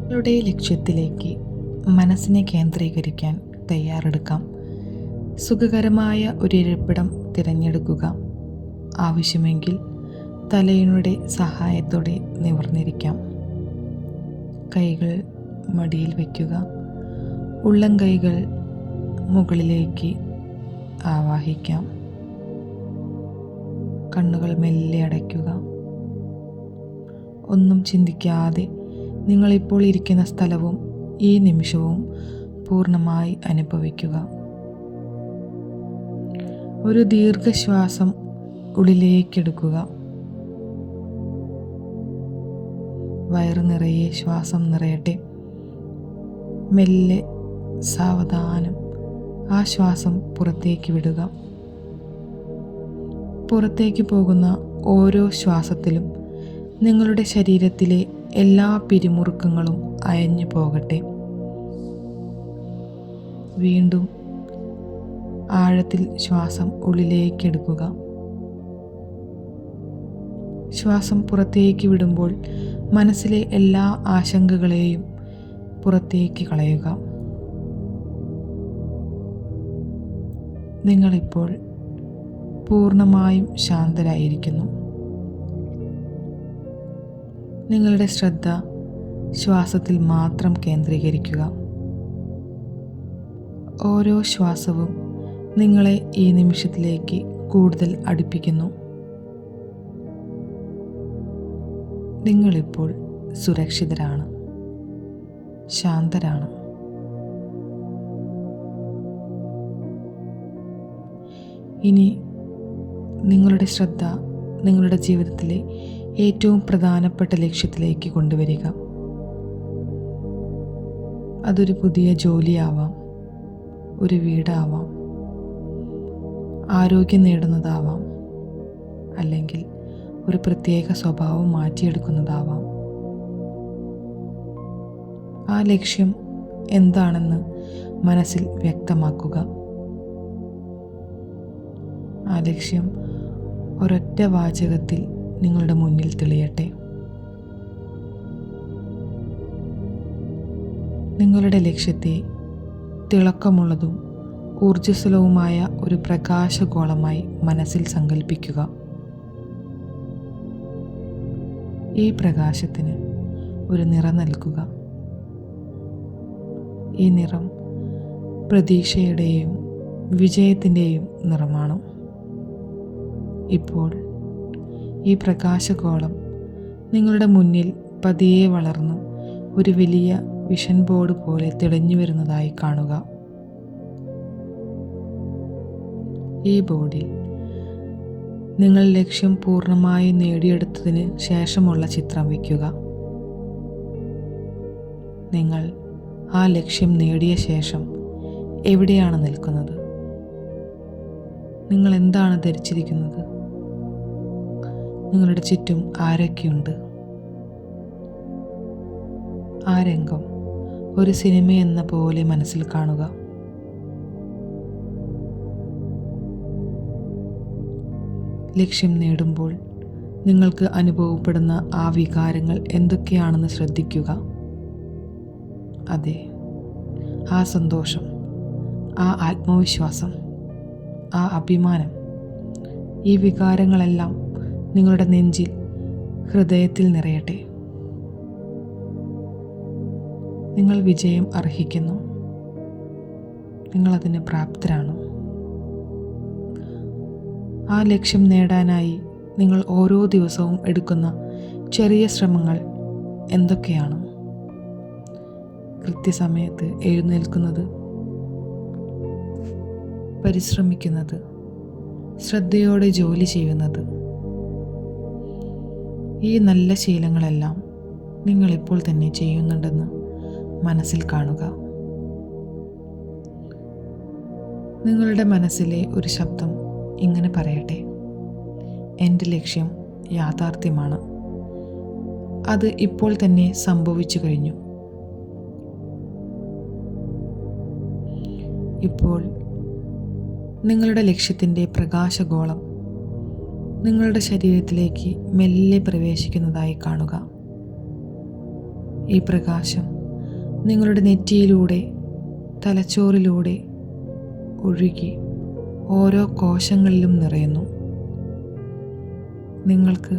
നിങ്ങളുടെ ലക്ഷ്യത്തിലേക്ക് മനസ്സിനെ കേന്ദ്രീകരിക്കാൻ തയ്യാറെടുക്കാം. സുഖകരമായ ഒരു ഇരിപ്പിടം തിരഞ്ഞെടുക്കുക. ആവശ്യമെങ്കിൽ തലയിണയുടെ സഹായത്തോടെ നിവർന്നിരിക്കാം. കൈകൾ മടിയിൽ വയ്ക്കുക. ഉള്ളം കൈകൾ മുകളിലേക്ക് ആവാഹിക്കാം. കണ്ണുകൾ മെല്ലെ അടയ്ക്കുക. ഒന്നും ചിന്തിക്കാതെ നിങ്ങളിപ്പോൾ ഇരിക്കുന്ന സ്ഥലവും ഈ നിമിഷവും പൂർണ്ണമായി അനുഭവിക്കുക. ഒരു ദീർഘശ്വാസം ഉള്ളിലേക്കെടുക്കുക. വയറ് നിറയെ ശ്വാസം നിറയട്ടെ. മെല്ലെ സാവധാനം ആ ശ്വാസം പുറത്തേക്ക് വിടുക. പുറത്തേക്ക് പോകുന്ന ഓരോ ശ്വാസത്തിലും നിങ്ങളുടെ ശരീരത്തിലെ എല്ലാ പിരിമുറുക്കങ്ങളും അയഞ്ഞു പോകട്ടെ. വീണ്ടും ആഴത്തിൽ ശ്വാസം ഉള്ളിലേക്കെടുക്കുക. ശ്വാസം പുറത്തേക്ക് വിടുമ്പോൾ മനസ്സിലെ എല്ലാ ആശങ്കകളെയും പുറത്തേക്ക് കളയുക. നിങ്ങളിപ്പോൾ പൂർണ്ണമായും ശാന്തരായിരിക്കുന്നു. നിങ്ങളുടെ ശ്രദ്ധ ശ്വാസത്തിൽ മാത്രം കേന്ദ്രീകരിക്കുക. ഓരോ ശ്വാസവും നിങ്ങളെ ഈ നിമിഷത്തിലേക്ക് കൂടുതൽ അടുപ്പിക്കുന്നു. നിങ്ങളിപ്പോൾ സുരക്ഷിതരാണ്, ശാന്തരാണ്. ഇനി നിങ്ങളുടെ ശ്രദ്ധ നിങ്ങളുടെ ജീവിതത്തിലെ ഏറ്റവും പ്രധാനപ്പെട്ട ലക്ഷ്യത്തിലേക്ക് കൊണ്ടുവരിക. അതൊരു പുതിയ ജോലിയാവാം, ഒരു വീടാവാം, ആരോഗ്യം നേടുന്നതാവാം, അല്ലെങ്കിൽ ഒരു പ്രത്യേക സ്വഭാവം മാറ്റിയെടുക്കുന്നതാവാം. ആ ലക്ഷ്യം എന്താണെന്ന് മനസ്സിൽ വ്യക്തമാക്കുക. ആ ലക്ഷ്യം ഒരൊറ്റ വാചകത്തിൽ നിങ്ങളുടെ മുന്നിൽ തെളിയട്ടെ. നിങ്ങളുടെ ലക്ഷ്യത്തെ തിളക്കമുള്ളതും ഊർജ്ജസ്വലവുമായ ഒരു പ്രകാശഗോളമായി മനസ്സിൽ സങ്കല്പിക്കുക. ഈ പ്രകാശത്തിന് ഒരു നിറം നൽകുക. ഈ നിറം പ്രതീക്ഷയുടെയും വിജയത്തിൻ്റെയും നിറമാണ്. ഇപ്പോൾ ഈ പ്രകാശഗോളം നിങ്ങളുടെ മുന്നിൽ പതിയെ വളർന്ന് ഒരു വലിയ വിഷൻ ബോർഡ് പോലെ തെളിഞ്ഞു വരുന്നതായി കാണുക. ഈ ബോർഡിൽ നിങ്ങൾ ലക്ഷ്യം പൂർണ്ണമായി നേടിയെടുത്തതിന് ശേഷമുള്ള ചിത്രം വയ്ക്കുക. നിങ്ങൾ ആ ലക്ഷ്യം നേടിയ ശേഷം എവിടെയാണ് നിൽക്കുന്നത്? നിങ്ങൾ എന്താണ് ധരിച്ചിരിക്കുന്നത്? നിങ്ങളുടെ ചുറ്റും ആരൊക്കെയുണ്ട്? ആ രംഗം ഒരു സിനിമയെന്ന പോലെ മനസ്സിൽ കാണുക. ലക്ഷ്യം നേടുമ്പോൾ നിങ്ങൾക്ക് അനുഭവപ്പെടുന്ന ആ വികാരങ്ങൾ എന്തൊക്കെയാണെന്ന് ശ്രദ്ധിക്കുക. അതെ, ആ സന്തോഷം, ആ ആത്മവിശ്വാസം, ആ അഭിമാനം, ഈ വികാരങ്ങളെല്ലാം നിങ്ങളുടെ നെഞ്ചിൽ, ഹൃദയത്തിൽ നിറയട്ടെ. നിങ്ങൾ വിജയം അർഹിക്കുന്നു. നിങ്ങളതിന് പ്രാപ്തരാണ്. ആ ലക്ഷ്യം നേടാനായി നിങ്ങൾ ഓരോ ദിവസവും എടുക്കുന്ന ചെറിയ ശ്രമങ്ങൾ എന്തൊക്കെയാണ്? കൃത്യസമയത്ത് എഴുന്നേൽക്കുന്നത്, പരിശ്രമിക്കുന്നത്, ശ്രദ്ധയോടെ ജോലി ചെയ്യുന്നത്. ഈ നല്ല ശീലങ്ങളെല്ലാം നിങ്ങളിപ്പോൾ തന്നെ ചെയ്യുന്നുണ്ടെന്ന് മനസ്സിൽ കാണുക. നിങ്ങളുടെ മനസ്സിലെ ഒരു ശബ്ദം ഇങ്ങനെ പറയട്ടെ: എൻ്റെ ലക്ഷ്യം യാഥാർത്ഥ്യമാണ്. അത് ഇപ്പോൾ തന്നെ സംഭവിച്ചു കഴിഞ്ഞു. ഇപ്പോൾ നിങ്ങളുടെ ലക്ഷ്യത്തിൻ്റെ പ്രകാശഗോളം നിങ്ങളുടെ ശരീരത്തിലേക്ക് മെല്ലെ പ്രവേശിക്കുന്നതായി കാണുക. ഈ പ്രകാശം നിങ്ങളുടെ നെറ്റിയിലൂടെ തലച്ചോറിലൂടെ ഒഴുകി ഓരോ കോശങ്ങളിലും നിറയുന്നു. നിങ്ങൾക്ക്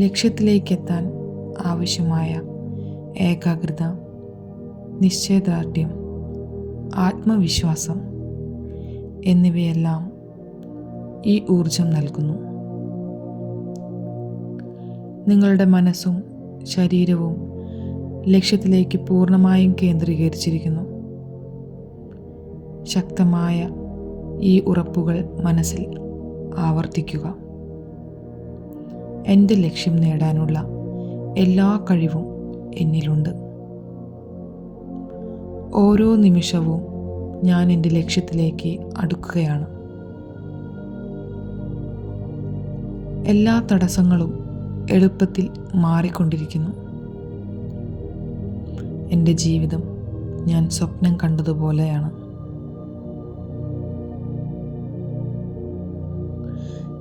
ലക്ഷ്യത്തിലേക്കെത്താൻ ആവശ്യമായ ഏകാഗ്രത, നിശ്ചയദാർഢ്യം, ആത്മവിശ്വാസം എന്നിവയെല്ലാം ഈ ഊർജം നൽകുന്നു. നിങ്ങളുടെ മനസ്സും ശരീരവും ലക്ഷ്യത്തിലേക്ക് പൂർണ്ണമായും കേന്ദ്രീകരിച്ചിരിക്കുന്നു. ശക്തമായ ഈ ഉറപ്പുകൾ മനസ്സിൽ ആവർത്തിക്കുക. എൻ്റെ ലക്ഷ്യം നേടാനുള്ള എല്ലാ കഴിവും എന്നിലുണ്ട്. ഓരോ നിമിഷവും ഞാൻ എൻ്റെ ലക്ഷ്യത്തിലേക്ക് അടുക്കുകയാണ്. എല്ലാ തടസ്സങ്ങളും എളുപ്പത്തിൽ മാറിക്കൊണ്ടിരിക്കുന്നു. എൻ്റെ ജീവിതം ഞാൻ സ്വപ്നം കണ്ടതുപോലെയാണ്.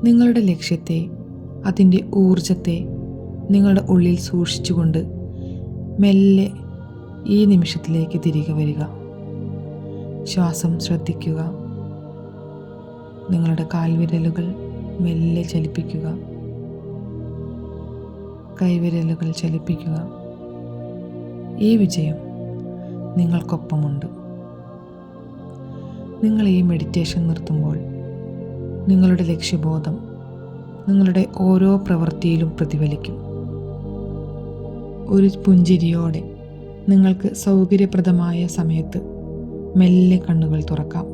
നിങ്ങളുടെ ലക്ഷ്യത്തെ, അതിൻ്റെ ഊർജത്തെ നിങ്ങളുടെ ഉള്ളിൽ സൂക്ഷിച്ചുകൊണ്ട് മെല്ലെ ഈ നിമിഷത്തിലേക്ക് തിരികെ വരിക. ശ്വാസം ശ്രദ്ധിക്കുക. നിങ്ങളുടെ കാൽവിരലുകൾ മെല്ലെ ചലിപ്പിക്കുക. കൈവിരലുകൾ ചലിപ്പിക്കുക. ഈ വിജയം നിങ്ങൾക്കൊപ്പമുണ്ട്. നിങ്ങൾ ഈ മെഡിറ്റേഷൻ നിർത്തുമ്പോൾ നിങ്ങളുടെ ലക്ഷ്യബോധം നിങ്ങളുടെ ഓരോ പ്രവൃത്തിയിലും പ്രതിഫലിക്കും. ഒരു പുഞ്ചിരിയോടെ നിങ്ങൾക്ക് സൗകര്യപ്രദമായ സമയത്ത് മെല്ലെ കണ്ണുകൾ തുറക്കാം.